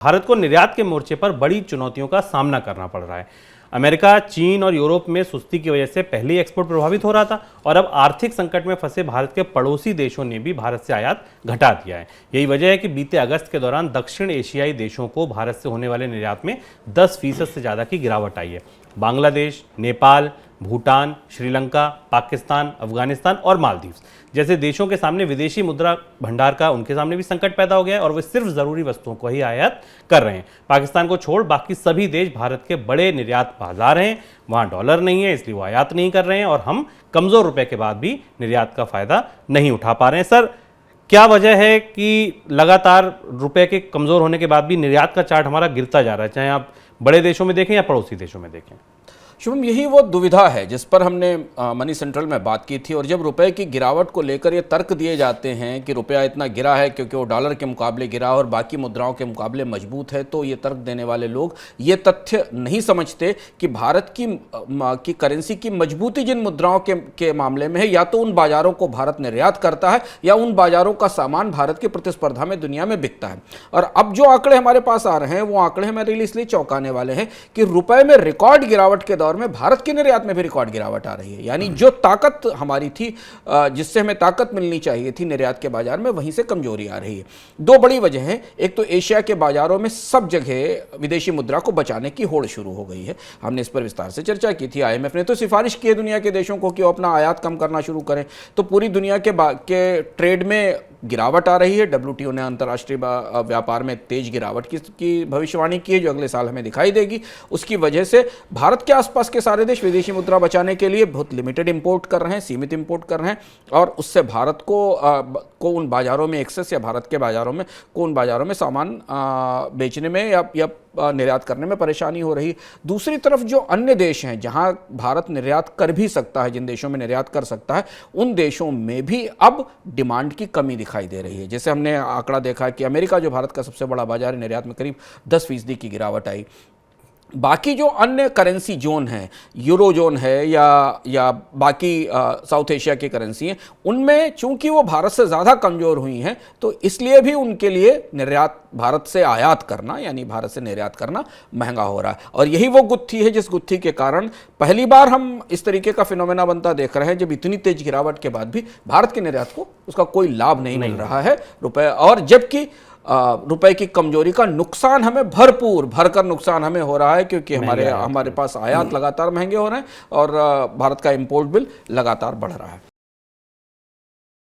भारत को निर्यात के मोर्चे पर बड़ी चुनौतियों का सामना करना पड़ रहा है। अमेरिका, चीन और यूरोप में सुस्ती की वजह से पहले ही एक्सपोर्ट प्रभावित हो रहा था और अब आर्थिक संकट में फंसे भारत के पड़ोसी देशों ने भी भारत से आयात घटा दिया है। यही वजह है कि बीते अगस्त के दौरान दक्षिण एशियाई देशों को भारत से होने वाले निर्यात में 10% से ज़्यादा की गिरावट आई है। बांग्लादेश, नेपाल, भूटान, श्रीलंका, पाकिस्तान, अफगानिस्तान और मालदीव्स जैसे देशों के सामने विदेशी मुद्रा भंडार का उनके सामने भी संकट पैदा हो गया है और वे सिर्फ ज़रूरी वस्तुओं को ही आयात कर रहे हैं। पाकिस्तान को छोड़ बाकी सभी देश भारत के बड़े निर्यात बाजार हैं। वहाँ डॉलर नहीं है, इसलिए वो आयात नहीं कर रहे हैं और हम कमज़ोर रुपए के बाद भी निर्यात का फ़ायदा नहीं उठा पा रहे हैं। सर, क्या वजह है कि लगातार रुपए के कमज़ोर होने के बाद भी निर्यात का चार्ट हमारा गिरता जा रहा है, चाहे आप बड़े देशों में देखें या पड़ोसी देशों में देखें? शुभम, यही वो दुविधा है जिस पर हमने मनी सेंट्रल में बात की थी। और जब रुपए की गिरावट को लेकर ये तर्क दिए जाते हैं कि रुपया इतना गिरा है क्योंकि वो डॉलर के मुकाबले गिरा और बाकी मुद्राओं के मुकाबले मजबूत है, तो ये तर्क देने वाले लोग ये तथ्य नहीं समझते कि भारत की करेंसी की मजबूती जिन मुद्राओं के मामले में है, या तो उन बाजारों को भारत निर्यात करता है या उन बाजारों का सामान भारत की प्रतिस्पर्धा में दुनिया में बिकता है। और अब जो आंकड़े हमारे पास आ रहे हैं वो आंकड़े हमारे लिए इसलिए चौंकाने वाले हैं कि रुपए में रिकॉर्ड गिरावट के दौर में भारत के निर्यात में भी रिकॉर्ड गिरावट आ रही है। यानी जो ताकत हमारी थी, जिससे हमें ताकत मिलनी चाहिए थी निर्यात के बाजार में, वहीं से कमजोरी आ रही है। दो बड़ी वजह हैं। एक तो एशिया के बाजारों में सब जगह विदेशी मुद्रा को बचाने की होड़ शुरू हो गई है। हमने इस पर विस्तार से चर्चा की थी। IMF ने तो सिफारिश की है दुनिया के देशों को कि वो अपना आयात कम करना शुरू करें। तो पूरी दुनिया के ट्रेड में गिरावट आ रही है। WTO ने अंतर्राष्ट्रीय व्यापार में तेज गिरावट की भविष्यवाणी की है, जो अगले साल हमें दिखाई देगी। उसकी वजह से भारत के आसपास के सारे देश विदेशी मुद्रा बचाने के लिए बहुत लिमिटेड इंपोर्ट कर रहे हैं, सीमित इंपोर्ट कर रहे हैं, और उससे भारत को उन बाजारों में एक्सेस या भारत के बाजारों में उन बाजारों में सामान बेचने में या निर्यात करने में परेशानी हो रही। दूसरी तरफ जो अन्य देश हैं जहां भारत निर्यात कर भी सकता है, जिन देशों में निर्यात कर सकता है, उन देशों में भी अब डिमांड की कमी दिखाई दे रही है। जैसे हमने आंकड़ा देखा कि अमेरिका, जो भारत का सबसे बड़ा बाजार है, निर्यात में करीब 10% की गिरावट आई। बाकी जो अन्य करेंसी जोन है, यूरो जोन है या बाकी साउथ एशिया की करेंसी हैं, उनमें चूंकि वो भारत से ज़्यादा कमज़ोर हुई हैं, तो इसलिए भी उनके लिए निर्यात भारत से आयात करना यानी भारत से निर्यात करना महंगा हो रहा है। और यही वो गुत्थी है जिस गुत्थी के कारण पहली बार हम इस तरीके का फिनोमेना बनता देख रहे हैं, जब इतनी तेज गिरावट के बाद भी भारत के निर्यात को उसका कोई लाभ नहीं मिल रहा है रुपए, और जबकि रुपए की कमजोरी का नुकसान हमें भरकर नुकसान हमें हो रहा है, क्योंकि हमारे पास आयात लगातार महंगे हो रहे हैं और भारत का इंपोर्ट बिल लगातार बढ़ रहा है।